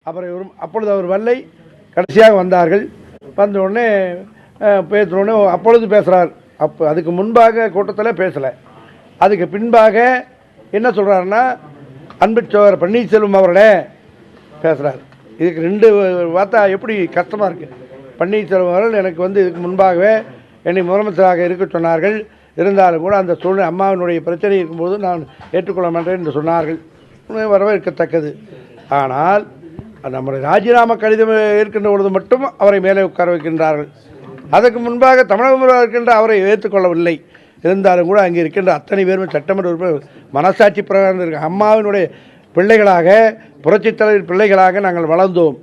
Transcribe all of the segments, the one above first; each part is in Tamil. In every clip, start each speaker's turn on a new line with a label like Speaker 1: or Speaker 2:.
Speaker 1: அப்பொழுது அவர் வல்லை கடைசியாக வந்தார்கள். வந்த உடனே பேசுனோடனே அப்பொழுது பேசுகிறார். அதுக்கு முன்பாக கூட்டத்தில் பேசலை. அதுக்கு பின்பாக என்ன சொல்கிறாருன்னா, அன்பு சோதர் பன்னீர்செல்வம் அவர்களே பேசுகிறார். இதுக்கு 2 வார்த்தை எப்படி கஷ்டமாக இருக்குது. பன்னீர்செல்வம் அவர்கள் எனக்கு இதுக்கு முன்பாகவே என்னை முதலமைச்சராக இருக்க சொன்னார்கள். இருந்தாலும் கூட அந்த சூழ்நிலை அம்மாவினுடைய பிரச்சனை இருக்கும்போது நான் ஏற்றுக்கொள்ள மாட்டேன் என்று சொன்னார்கள். வரவேற்கத்தக்கது. ஆனால் நம்முடைய ராஜினாமா கடிதம் இருக்கின்ற பொழுது மட்டும் அவரை மேலே உட்கார வைக்கின்றார்கள். அதற்கு முன்பாக தமிழக முதல்வர் இருக்கின்ற அவரை ஏற்றுக்கொள்ளவில்லை. இருந்தாலும் கூட அங்கே இருக்கின்ற அத்தனை பேரும் சட்டமன்ற உறுப்பினர் மனசாட்சி பிரகாரம் இருக்க அம்மாவினுடைய பிள்ளைகளாக, புரட்சித் தலைவர் பிள்ளைகளாக நாங்கள் வளர்ந்தோம்.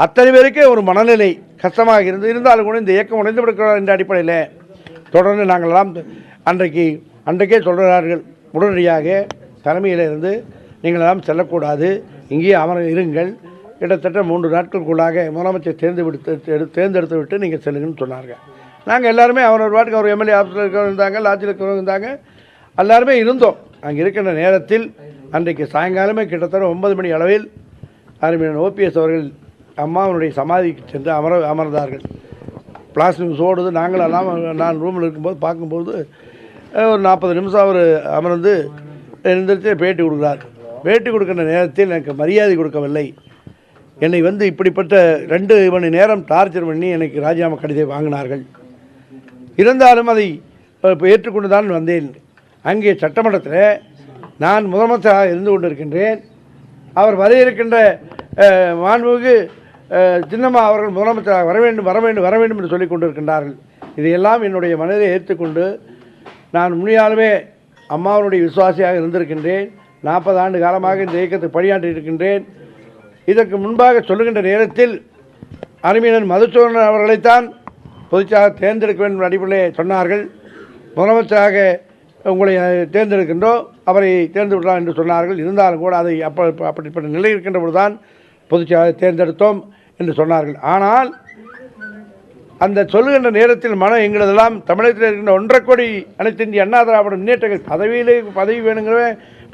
Speaker 1: அத்தனை பேருக்கே ஒரு மனநிலை கஷ்டமாக இருந்தாலும் கூட இந்த இயக்கம் உடைந்து விடுக்கிறார் என்ற அடிப்படையில் தொடர்ந்து நாங்களெல்லாம் அன்றைக்கே சொல்கிறார்கள், உடனடியாக தலைமையில் இருந்து நீங்களெல்லாம் செல்லக்கூடாது, இங்கேயே இருங்கள், கிட்டத்தட்ட 3 நாட்களுக்குள்ளாக முதலமைச்சர் தேர்ந்தெடுத்து விட்டு நீங்கள் செல்லுங்கன்னு சொன்னார்கள். நாங்கள் எல்லாருமே அவர் வாட்டுக்கு அவர் எம்எல்ஏ ஆஃபீஸில் இருக்கிறவங்க இருந்தாங்க, லாட்ஜில் இருக்கிறவங்க இருந்தாங்க, எல்லாருமே இருந்தோம். அங்கே இருக்கின்ற நேரத்தில் அன்றைக்கு சாயங்காலமே கிட்டத்தட்ட 9 மணி அளவில் அருமையான ஓபிஎஸ் அவர்கள் அம்மாவனுடைய சமாதிக்கு சென்று அமர்ந்தார்கள். பிளாஸ்டிக் ஓடுது. நாங்களெல்லாம் நான் ரூமில் இருக்கும்போது பார்க்கும்போது ஒரு 40 நிமிஷம் அவர் அமர்ந்து எழுந்திரிச்சு பேட்டி கொடுக்குறார். பேட்டி கொடுக்கின்ற நேரத்தில் எனக்கு மரியாதை கொடுக்கவில்லை. என்னை இப்படிப்பட்ட 2 மணி நேரம் டார்ச்சர் பண்ணி எனக்கு ராஜினாமா கடிதம் வாங்கினார்கள். இருந்தாலும் அதை ஏற்றுக்கொண்டு தான் வந்தேன். அங்கே சட்டமன்றத்தில் நான் முதலமைச்சராக இருந்து கொண்டிருக்கின்றேன். அவர் வர இருக்கின்ற மாண்புமிகு சின்னம்மா அவர்கள் முதலமைச்சராக வர வேண்டும் என்று சொல்லிக் கொண்டிருக்கின்றார்கள். இதையெல்லாம் என்னுடைய மனதை ஏற்றுக்கொண்டு நான் முன்னியாலுமே அம்மாவனுடைய விசுவாசியாக இருந்திருக்கின்றேன். 40 ஆண்டு காலமாக இந்த இயக்கத்தை பணியாற்றி இருக்கின்றேன். இதற்கு முன்பாக சொல்லுகின்ற நேரத்தில் அருமையன் மதுசூதனன் அவர்களைத்தான் பொதுச்சாக தேர்ந்தெடுக்க வேண்டும் அடிப்படையில் சொன்னார்கள். முதலமைச்சராக உங்களை தேர்ந்தெடுக்கின்றோம், அவரை தேர்ந்தெடுக்கலாம் என்று சொன்னார்கள். இருந்தாலும் கூட அதை அப்படிப்பட்ட நிலை இருக்கின்ற பொழுதுதான் பொதுச்சாக தேர்ந்தெடுத்தோம் என்று சொன்னார்கள். ஆனால் அந்த சொல்லுகின்ற நேரத்தில் எங்களதெல்லாம் தமிழகத்தில் இருக்கின்ற 1.5 கோடி அனைத்து இந்திய அண்ணா திராவிட முன்னேற்றங்கள் பதவி வேணுங்கிற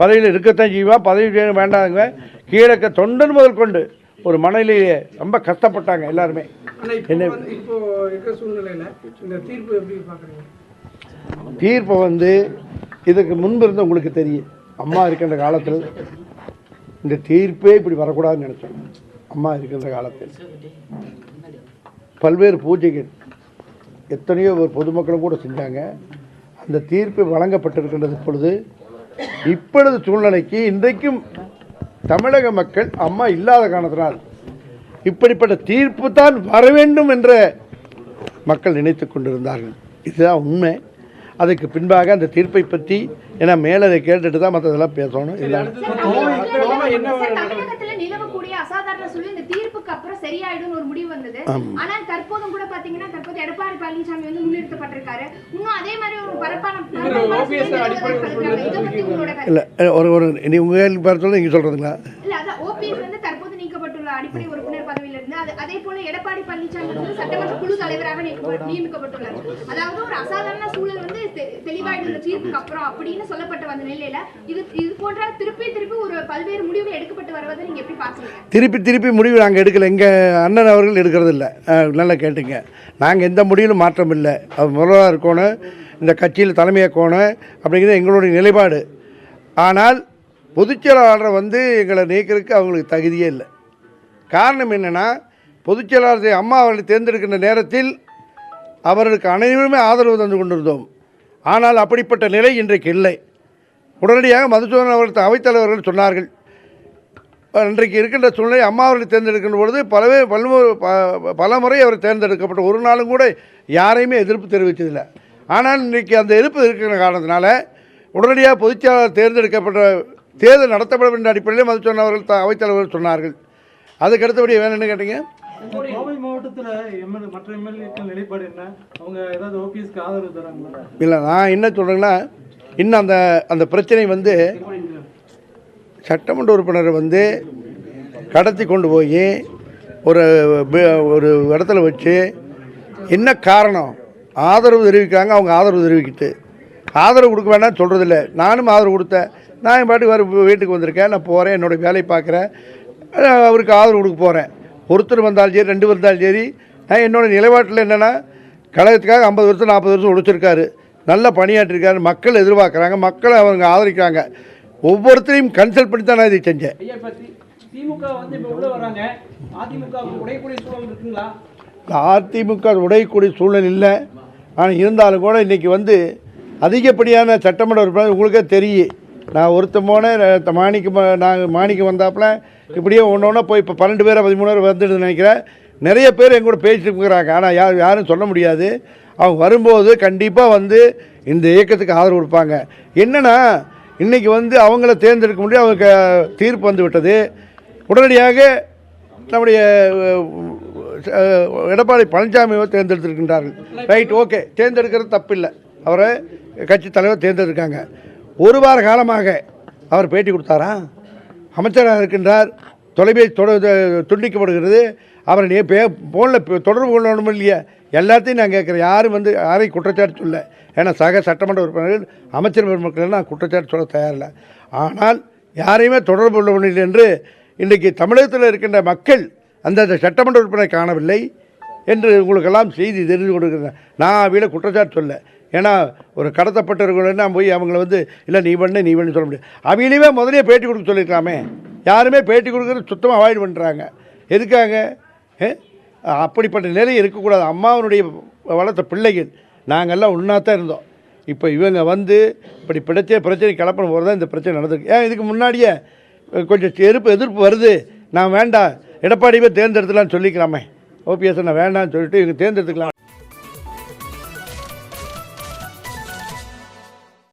Speaker 1: பதவியில் இருக்கத்தான் செய்வான், பதவி வேண்டாங்க கீழக்க தொண்டன் முதல் கொண்டு ஒரு மனநிலையே ரொம்ப கஷ்டப்பட்டாங்க எல்லாருமே. தீர்ப்பை இதுக்கு முன்பு இருந்து உங்களுக்கு தெரியும், அம்மா இருக்கின்ற காலத்தில் இந்த தீர்ப்பே இப்படி வரக்கூடாதுன்னு நினச்சோம். அம்மா இருக்கின்ற காலத்தில் பல்வேறு பூஜைகள் எத்தனையோ பொதுமக்களும் கூட செஞ்சாங்க. அந்த தீர்ப்பு வழங்கப்பட்டிருக்கின்றது. இப்பொழுது சூழ்நிலைக்கு இன்றைக்கும் தமிழக மக்கள் அம்மா இல்லாத காரணத்தினால் இப்படிப்பட்ட தீர்ப்பு தான் வர வேண்டும் என்ற மக்கள் நினைத்து கொண்டிருந்தார்கள். இதுதான் உண்மை. அதுக்கு பின்பாக அந்த தீர்ப்பை பற்றி ஏன்னா மேலே அதை கேட்டுட்டு தான் மற்றதெல்லாம் பேசணும்.
Speaker 2: அசாதாரண சூழல் இந்த தீர்ப்புக்கு அப்புறம் சரியாயிடும் ஒரு முடிவு வந்தது. ஆனால் தற்போதும் கூட பாத்தீங்கன்னா எடப்பாடி பழனிசாமி முன்னிறுத்தப்பட்டிருக்காரு. இன்னும் அதே மாதிரி ஒரு பரப்பான
Speaker 1: நீங்க சொல்றதுங்களா
Speaker 2: இல்ல அதான் ஓபிஎஸ் தற்போது நீக்கப்பட்டுள்ள அடிப்படை உறுப்பினர் பதவியில இருந்து அதே போல எடப்பாடி பழனிசாமி சட்டமன்ற குழு தலைவராக நியமிக்கப்பட்டுள்ளார். அதாவது ஒரு அசாதாரண சூழல் தெளிவாயிடும் இந்த தீர்ப்புக்கு அப்புறம் அப்படின்னு சொல்லப்பட்ட வந்த நிலையில இது போன்ற திருப்பி ஒரு பல்வேறு முடிவுகள் எடுக்கப்பட்டு வருவதை நீங்க எப்படி பாக்குறீங்க?
Speaker 1: திருப்பி முடிவு நாங்கள் எடுக்கல. எங்கள் அண்ணன் அவர்கள் எடுக்கிறது இல்லை. நல்லா கேட்டுங்க, நாங்கள் எந்த முடிவிலும் மாற்றம் இல்லை. அவர் முதல்வராக இருக்கணும், இந்த கட்சியில் தலைமையாக்கணும் அப்படிங்கிறது எங்களுடைய நிலைப்பாடு. ஆனால் பொதுச்செயலாளரை எங்களை நீக்கிறதுக்கு அவங்களுக்கு தகுதியே இல்லை. காரணம் என்னென்னா, பொதுச்செயலாளர் அம்மா அவர்களை தேர்ந்தெடுக்கின்ற நேரத்தில் அவர்களுக்கு அனைவருமே ஆதரவு தந்து கொண்டிருந்தோம். ஆனால் அப்படிப்பட்ட நிலை இன்றைக்கு இல்லை. உடனடியாக மதுசூதனன் அவர்கள் அவைத்தலைவர்கள் சொன்னார்கள், இன்றைக்கு இருக்கின்ற சூழ்நிலை அம்மா அவர்களை தேர்ந்தெடுக்கின்ற பொழுது பல முறை அவர் தேர்ந்தெடுக்கப்பட்ட ஒரு நாளும் கூட யாரையுமே எதிர்ப்பு தெரிவித்ததில்லை. ஆனால் இன்றைக்கு அந்த எதிர்ப்பு இருக்கிற காரணத்தினால உடனடியாக பொதுச்செயலாளர் தேர்ந்தெடுக்கப்பட்ட தேர்தல் நடத்தப்படும் என்ற அடிப்படையில் மதுசூதனன் அவர்கள் அவைத்தலைவர்கள் சொன்னார்கள். அதுக்கு அடுத்தபடி வேணும்னு கேட்டீங்க.
Speaker 3: கோவை மாவட்டத்தில் மற்ற எம்எல்ஏக்கள் நிலைப்பாடு என்ன? அவங்க ஏதாவது ஓபிஎஸ்க்கு ஆதரவு தராங்களா?
Speaker 1: இல்லை, நான் என்ன சொல்கிறேன்னா, இன்னும் அந்த பிரச்சனை சட்டமன்ற உறுப்பினரை கடத்தி கொண்டு போய் ஒரு இடத்துல வச்சு என்ன காரணம் ஆதரவு தெரிவிக்கிறாங்க. அவங்க ஆதரவு தெரிவிக்கிட்டு ஆதரவு கொடுக்க வேண்டாம்னு சொல்கிறதில்ல. நானும் ஆதரவு கொடுத்தேன். நான் என் பாட்டுக்கு வீட்டுக்கு வந்திருக்கேன், நான் போகிறேன், என்னோடய வேலையை பார்க்குறேன். அவருக்கு ஆதரவு கொடுக்க போகிறேன். ஒருத்தர் வந்தாலும் சரி 2 வந்தாலும் சரி, நான் என்னோடய நிலைப்பாட்டில் என்னென்னா கழகத்துக்காக 50 வருஷம் 40 வருஷம் உழைச்சிருக்காரு, நல்லா பணியாற்றிருக்காரு, மக்கள் எதிர்பார்க்குறாங்க, மக்களை அவங்க ஆதரிக்கிறாங்க. ஒவ்வொருத்தரையும் கன்சல்ட் பண்ணி தான் நான் இதை செஞ்சேன்.
Speaker 4: திமுக வந்து இப்போ உள்ள வராங்க, அதிமுக உடையக்கூடிய சூழல் இருக்குங்களா?
Speaker 1: அதிமுக உடையக்கூடிய சூழல் இல்லை. ஆனால் இருந்தாலும் கூட இன்றைக்கி வந்து அதிகப்படியான சட்டமன்ற உறுப்பினர் உங்களுக்கே தெரியும். நான் ஒருத்தன் போனேன், மாணிக்கம் வந்தாப்புல இப்படியே ஒன்று போய் இப்போ 12 பேர் 13 பேர் வந்துடுதுன்னு நினைக்கிறேன். நிறைய பேர் எங்கூட பேசிட்டு இருக்கிறாங்க. ஆனால் யாரும் சொல்ல முடியாது. அவங்க வரும்போது கண்டிப்பாக வந்து இந்த இயக்கத்துக்கு ஆதரவு கொடுப்பாங்க. என்னென்னா இன்றைக்கி வந்து அவங்கள தேர்ந்தெடுக்க முடியாது, அவங்க தீர்ப்பு வந்து விட்டது. உடனடியாக நம்முடைய எடப்பாடி பழனிசாமியை தேர்ந்தெடுத்திருக்கின்றார்கள். ரைட், ஓகே, தேர்ந்தெடுக்கிறது தப்பில்லை. அவரை கட்சி தலைவர் தேர்ந்தெடுக்காங்க. 1 வார காலமாக அவர் பேட்டி கொடுத்தாரா? அமைச்சராக இருக்கின்றார், தொலைபேசி துண்டிக்கப்படுகிறது. அவரை ஃபோனில் தொடர்பு கொள்ளணும் இல்லையா? எல்லாத்தையும் நான் கேட்குறேன். யாரும் வந்து யாரையும் குற்றச்சாட்டு சொல்ல. ஏன்னா சக சட்டமன்ற உறுப்பினர்கள் அமைச்சர் பெருமக்கள் நான் குற்றச்சாட்டு சொல்ல தயாரில்லை. ஆனால் யாரையுமே தொடர்பு கொள்ள முடியல என்று இன்றைக்கு தமிழகத்தில் இருக்கின்ற மக்கள் அந்த சட்டமன்ற உறுப்பினரை காணவில்லை என்று உங்களுக்கெல்லாம் செய்தி தெரிந்து கொடுக்குறேன். நான் அவையில குற்றச்சாட்டு சொல்ல. ஏன்னா ஒரு கடத்தப்பட்டவர்கள்னா போய் அவங்கள வந்து இல்லை நீ பண்ணு சொல்ல முடியாது. அவையிலேயே முதலே பேட்டி கொடுக்க சொல்லியிருக்கலாமே. யாருமே பேட்டி கொடுக்குறது சுத்தமாக அவாய்ட் பண்ணுறாங்க. எதுக்காக? அப்படிப்பட்ட நிலை இருக்கக்கூடாது. அம்மாவனுடைய வளர்த்த பிள்ளைகள் நாங்கள்லாம் ஒன்றாத்தான் இருந்தோம். இப்போ இவங்க வந்து இப்படி பிரச்சனை கலப்பணம் போகிறது தான் இந்த பிரச்சனை நடந்திருக்கு. ஏன் இதுக்கு முன்னாடியே கொஞ்சம் எதிர்ப்பு வருது, நான் வேண்டாம் எடப்பாடியே தேர்ந்தெடுத்துலான்னு சொல்லிக்கலாமே. ஓபிஎஸ் நான் வேண்டாம்னு சொல்லிட்டு இவங்க தேர்ந்தெடுத்துக்கலாம்.